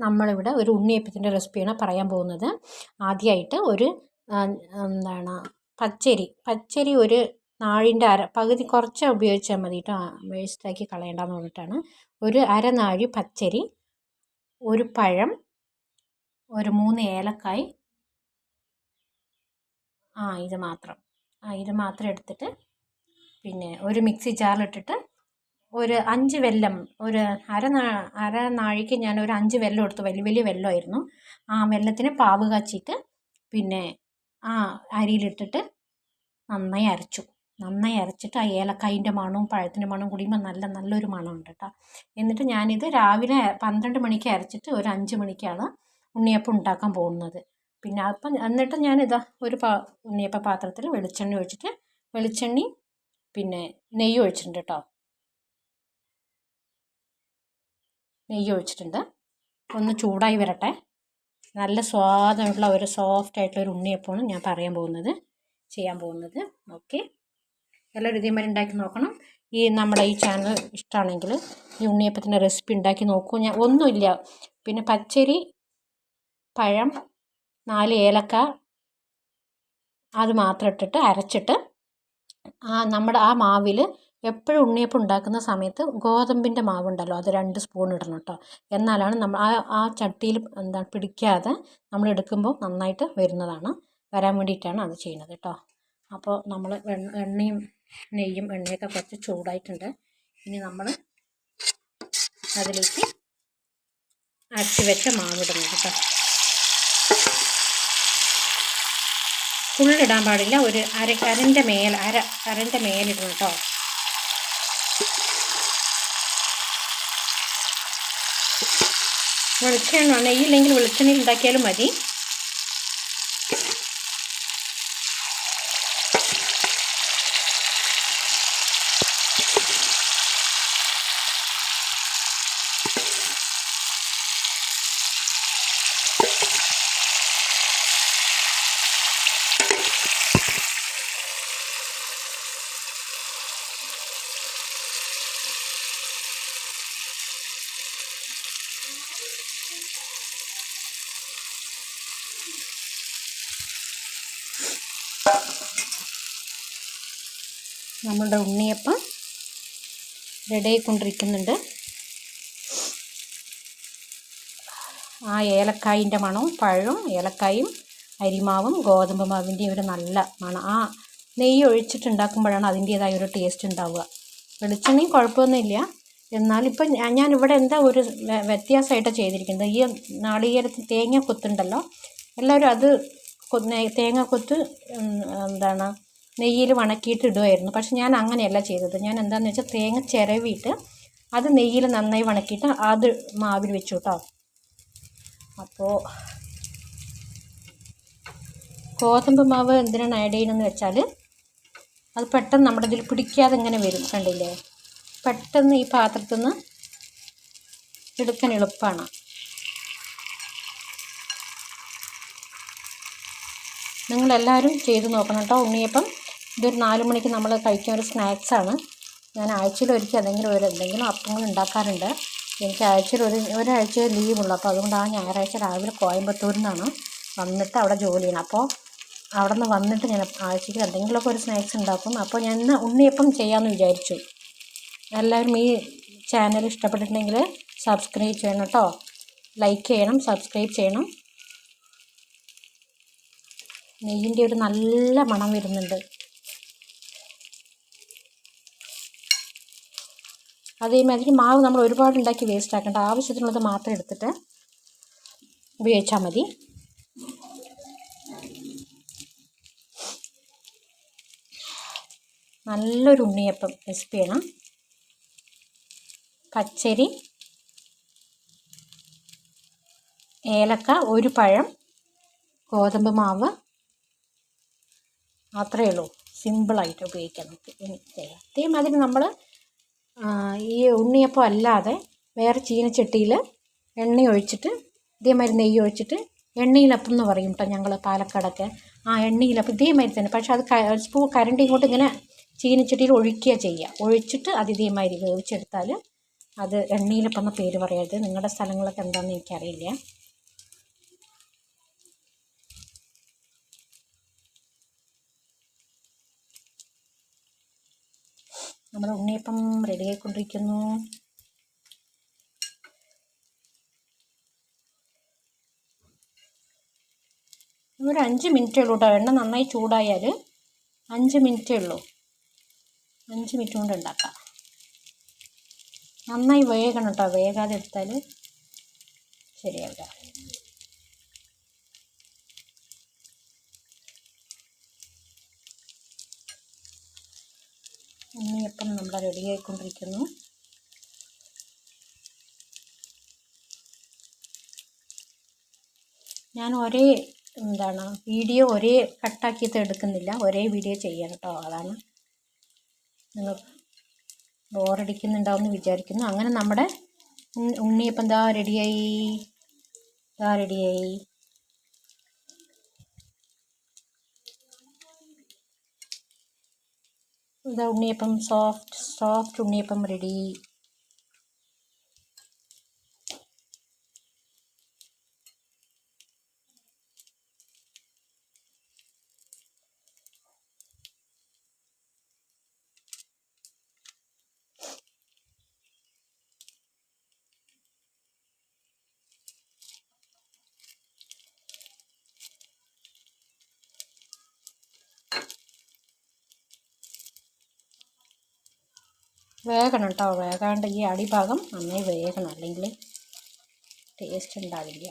നമ്മളിവിടെ ഒരു ഉണ്ണിയപ്പത്തിൻ്റെ റെസിപ്പിയാണ് പറയാൻ പോകുന്നത്. ആദ്യമായിട്ട് ഒരു പച്ചരി ഒരു നാഴിൻ്റെ പകുതി കുറച്ച് ഉപയോഗിച്ചാൽ മതി കേട്ടോ, വേസ്റ്റാക്കി കളയണ്ടെന്ന് പറഞ്ഞിട്ടാണ്. ഒരു അരനാഴി പച്ചരി, ഒരു പഴം, ഒരു 3 ഏലക്കായ്, ഇത് മാത്രം എടുത്തിട്ട് പിന്നെ ഒരു മിക്സി ജാറിലിട്ടിട്ട് ഒരു 5 വെല്ലം, ഒരു അര നാഴിക്ക് ഞാൻ ഒരു 5 വെല്ലം എടുത്തു. വലിയ വെല്ലമായിരുന്നു. ആ വെല്ലത്തിന് പാവ് കാച്ചിയിട്ട് പിന്നെ ആ അരിയിലിട്ടിട്ട് നന്നായി അരച്ചിട്ട് ആ ഏലക്കായിൻ്റെ മണവും പഴത്തിൻ്റെ മണവും കുടിയുമ്പോൾ നല്ലൊരു മണമുണ്ട് കേട്ടോ. എന്നിട്ട് ഞാനിത് രാവിലെ 12 മണിക്ക് അരച്ചിട്ട് ഒരു 5 മണിക്കാണ് ഉണ്ണിയപ്പം ഉണ്ടാക്കാൻ പോകുന്നത്. പിന്നെ എന്നിട്ട് ഞാനിതാ ഒരു ഉണ്ണിയപ്പ പാത്രത്തിൽ വെളിച്ചെണ്ണയും പിന്നെ നെയ്യ് ഒഴിച്ചിട്ടുണ്ട് കേട്ടോ. നെയ്യ് ഒഴിച്ചിട്ടുണ്ട്. ഒന്ന് ചൂടായി വരട്ടെ. നല്ല സ്വാദമുള്ള ഒരു സോഫ്റ്റ് ആയിട്ടുള്ള ഒരു ഉണ്ണിയപ്പമാണ് ഞാൻ ചെയ്യാൻ പോകുന്നത്. ഓക്കെ, എല്ലാവരും ഇതേമാതിരി ഉണ്ടാക്കി നോക്കണം. നമ്മുടെ ഈ ചാനൽ ഇഷ്ടമാണെങ്കിൽ ഈ ഉണ്ണിയപ്പത്തിൻ്റെ റെസിപ്പി ഉണ്ടാക്കി നോക്കൂ. ഞാൻ ഒന്നുമില്ല, പിന്നെ പച്ചരി, പഴം, 4 ഏലക്ക, അത് മാത്രം ഇട്ടിട്ട് അരച്ചിട്ട് നമ്മുടെ ആ മാവിൽ എപ്പോഴും ഉണ്ണിയപ്പം ഉണ്ടാക്കുന്ന സമയത്ത് ഗോതമ്പിൻ്റെ മാവുണ്ടല്ലോ, അത് 2 സ്പൂൺ ഇടണം കേട്ടോ. എന്നാലാണ് നമ്മൾ ആ ചട്ടിയിൽ പിടിക്കാതെ നമ്മൾ എടുക്കുമ്പോൾ നന്നായിട്ട് വരാൻ വേണ്ടിയിട്ടാണ് അത് ചെയ്യുന്നത് കേട്ടോ. അപ്പോൾ നമ്മൾ എണ്ണയൊക്കെ കുറച്ച് ചൂടായിട്ടുണ്ട്. ഇനി നമ്മൾ അതിലേക്ക് അരച്ച് വെച്ച മാവിടുന്നത് കേട്ടോ. ഫുള്ളിടാൻ പാടില്ല, ഒരു അരൻ്റെ മേലിടണം കേട്ടോ. വെളിച്ചെണ്ണ, നെയ്യില്ലെങ്കിൽ വെളിച്ചെണ്ണയിൽ ഉണ്ടാക്കിയാലും മതി. നമ്മളുടെ ഉണ്ണിയപ്പം റെഡി ആയിക്കൊണ്ടിരിക്കുന്നുണ്ട്. ആ ഏലക്കായിൻ്റെ മണവും പഴവും ഏലക്കായും അരിമാവും ഗോതമ്പ് മാവിൻ്റെ ഒരു നല്ല മണം. ആ നെയ്യ് ഒഴിച്ചിട്ടുണ്ടാക്കുമ്പോഴാണ് അതിൻ്റേതായ ഒരു ടേസ്റ്റ് ഉണ്ടാവുക. വെളിച്ചെണ്ണയും കുഴപ്പമൊന്നുമില്ല. എന്നാലിപ്പം ഞാനിവിടെ എന്താ ഒരു വ്യത്യാസമായിട്ട് ചെയ്തിരിക്കുന്നത്, ഈ നാളികേരത്തിൽ തേങ്ങ കൊത്തുണ്ടല്ലോ, എല്ലാവരും അത് തേങ്ങ കൊത്ത് നെയ്യിൽ വണക്കിയിട്ട് ഇടുമായിരുന്നു. പക്ഷെ ഞാൻ അങ്ങനെയല്ല ചെയ്തത്. ഞാൻ എന്താണെന്ന് വെച്ചാൽ തേങ്ങ ചിരവിയിട്ട് അത് നെയ്യിൽ നന്നായി വണക്കിയിട്ട് അത് മാവിൽ വെച്ചു കേട്ടോ. അപ്പോൾ ഗോതമ്പ് മാവ് എന്തിനാണ് ആഡ് ചെയ്യണമെന്ന് വെച്ചാൽ അത് പെട്ടെന്ന് നമ്മുടെ ഇതിൽ പിടിക്കാതെ ഇങ്ങനെ വരും, കണ്ടില്ലേ? പെട്ടെന്ന് ഈ പാത്രത്തിൽ നിന്ന് എടുക്കാൻ എളുപ്പമാണ്. നിങ്ങളെല്ലാവരും ചെയ്ത് നോക്കണം കേട്ടോ ഉണ്ണിയപ്പം. ഇതൊരു 4 മണിക്ക് നമ്മൾ കഴിക്കാൻ ഒരു സ്നാക്സാണ്. ഞാൻ ആഴ്ചയിൽ ഒരിക്കൽ എന്തെങ്കിലും അപ്പങ്ങൾ ഉണ്ടാക്കാറുണ്ട്. എനിക്ക് ആഴ്ചയിൽ ഒരാഴ്ച ലീവുള്ളൂ. അപ്പോൾ അതുകൊണ്ട് ആ ഞായറാഴ്ച രാവിലെ കോയമ്പത്തൂരിൽ നിന്നാണ് വന്നിട്ട് അവിടെ ജോലി ചെയ്യണം. അപ്പോൾ അവിടെ നിന്ന് വന്നിട്ട് ഞാൻ ആഴ്ചയ്ക്ക് എന്തെങ്കിലുമൊക്കെ ഒരു സ്നാക്സ് ഉണ്ടാക്കും. അപ്പോൾ ഞാൻ ഇന്ന് ഉണ്ണിയപ്പം ചെയ്യാമെന്ന് വിചാരിച്ചു. എല്ലാവരും ഈ ചാനൽ ഇഷ്ടപ്പെട്ടിട്ടുണ്ടെങ്കിൽ സബ്സ്ക്രൈബ് ചെയ്യണം കേട്ടോ. ലൈക്ക് ചെയ്യണം, സബ്സ്ക്രൈബ് ചെയ്യണം. നെയ്യിൻ്റെ ഒരു നല്ല മണം വരുന്നുണ്ട്. അതേമാതിരി മാവ് നമ്മൾ ഒരുപാട് ഉണ്ടാക്കി വേസ്റ്റ് ആക്കേണ്ട, ആവശ്യത്തിനുള്ളത് മാത്രം എടുത്തിട്ട് ഉപയോഗിച്ചാൽ മതി. നല്ലൊരു ഉണ്ണിയപ്പം റെസിപ്പിയാണ്. പച്ചരി, ഏലക്ക, ഒരു പഴം, ഗോതമ്പ് മാവ്, അത്രയേ ഉള്ളൂ. സിമ്പിളായിട്ട് ഉപയോഗിക്കാം, നമുക്ക് ചെയ്യാം. അതേമാതിരി നമ്മൾ ഈ ഉണ്ണിയപ്പം അല്ലാതെ വേറെ ചീനച്ചട്ടിയിൽ എണ്ണ ഒഴിച്ചിട്ട് ഇതേമാതിരി നെയ്യ് ഒഴിച്ചിട്ട് എണ്ണയിലപ്പം എന്ന് പറയും കേട്ടോ ഞങ്ങൾ പാലക്കാടൊക്കെ. ആ എണ്ണയിലപ്പം ഇതേമാതിരി തന്നെ, പക്ഷെ അത് സ്പൂൺ കരണ്ടി ഇങ്ങോട്ട് ഇങ്ങനെ ചീനച്ചട്ടിയിൽ ഒഴിക്കുക ചെയ്യുക. ഒഴിച്ചിട്ട് അത് ഇതേമാതിരി വേവിച്ചെടുത്താൽ അത് എണ്ണയിലപ്പം എന്ന പേര് പറയരുത്. നിങ്ങളുടെ സ്ഥലങ്ങളൊക്കെ എന്താണെന്ന് എനിക്കറിയില്ല. നമ്മുടെ ഉണ്ണിയപ്പം റെഡി ആയിക്കൊണ്ടിരിക്കുന്നു. ഒരു 5 മിനിറ്റേ ഉള്ളൂ കേട്ടോ. എണ്ണ നന്നായി ചൂടായാൽ 5 മിനിറ്റേ ഉള്ളൂ. 5 മിനിറ്റ് കൊണ്ട് ഉണ്ടാക്കാം. നന്നായി വേഗണം കേട്ടോ. വേഗാതെ എടുത്താൽ ശരിയാവില്ല. ഉണ്ണിയപ്പം നമ്മുടെ റെഡി ആയിക്കൊണ്ടിരിക്കുന്നു. ഞാൻ വീഡിയോ ഒരേ കട്ടാക്കിയിട്ട് എടുക്കുന്നില്ല. ഒരേ വീഡിയോ ചെയ്യാൻ കേട്ടോ. അതാണ് നിങ്ങൾ ബോറടിക്കുന്നുണ്ടാവുമെന്ന് വിചാരിക്കുന്നു. അങ്ങനെ നമ്മുടെ ഉണ്ണിയപ്പം റെഡിയായി. ഉണ്ണിയപ്പം സോഫ്റ്റ് ഉണ്ണിയപ്പം റെഡി. വേഗണം കേട്ടോ. വേകാണ്ട് ഈ അടിഭാഗം നന്നായി വേഗണം, അല്ലെങ്കിൽ ടേസ്റ്റ് ഉണ്ടാവില്ല.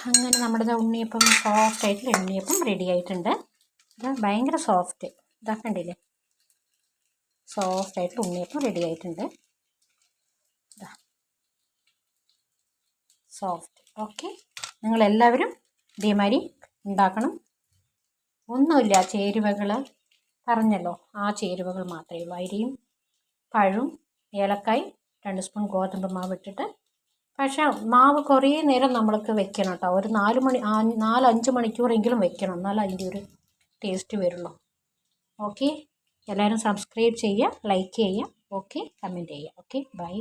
അങ്ങനെ നമ്മുടെ ഉണ്ണിയപ്പം സോഫ്റ്റായിട്ടുള്ള ഉണ്ണിയപ്പം റെഡി ആയിട്ടുണ്ട്. ഇത് ഭയങ്കര സോഫ്റ്റ്. കണ്ടില്ലേ, സോഫ്റ്റായിട്ടുള്ള ഉണ്ണിയപ്പം റെഡി ആയിട്ടുണ്ട്. സോഫ്റ്റ്. ഓക്കെ, നിങ്ങളെല്ലാവരും ഇതേമാതിരി ഉണ്ടാക്കണം. ഒന്നുമില്ല, ചേരുവകൾ പറഞ്ഞല്ലോ, ആ ചേരുവകൾ മാത്രമേ ഉള്ളൂ. അരിയും പഴവും ഏലക്കായ് 2 സ്പൂൺ ഗോതമ്പ് മാവ് ഇട്ടിട്ട്. പക്ഷേ മാവ് കുറേ നേരം നമ്മൾക്ക് വെക്കണം കേട്ടോ. ഒരു 4-5 മണിക്കൂറെങ്കിലും വെക്കണം, എന്നാലും അതിൻ്റെ ഒരു ടേസ്റ്റ് വരുള്ളൂ. ഓക്കെ, എല്ലാവരും സബ്സ്ക്രൈബ് ചെയ്യുക, ലൈക്ക് ചെയ്യുക, ഓക്കെ, കമൻറ്റ് ചെയ്യുക. Okay, by.